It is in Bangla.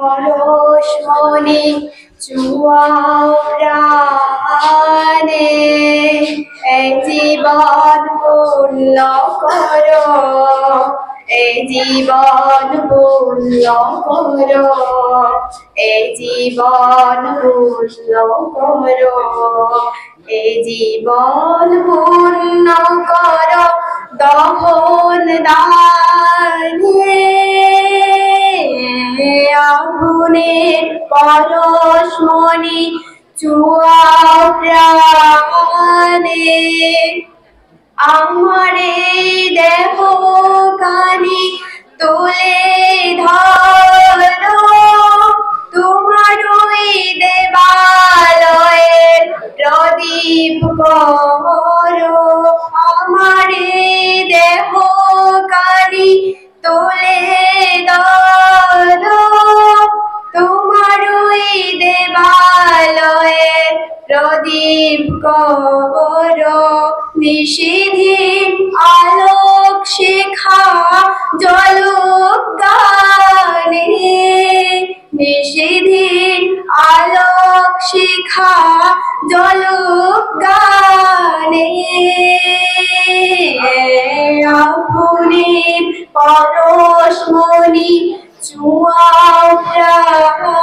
পরশমণি চুয়াও প্রাণে এই জীবন পূর্ণ করো, এই জীবন পূর্ণ করো, এই জীবন পূর্ণ করো, এই জীবন পূর্ণ করো দহন দানে আগুনের পরশমণি চুয়াও প্রাণে আমার এই দেহ কানি তুলে ধরো তোমার ওই দেবালয়ের প্রদীপ করো, আমার এই দেহ কানি তুলে ধরো তোমার ওই দেবালয়ের প্রদীপ করো, নিষিদ্ধের আলোক শিখা জ্বলুক গানে, নিষিদ্ধের আলোক শিখা জ্বলুক গানে আগুনের পরশমণি চুয়াও প্রাণে।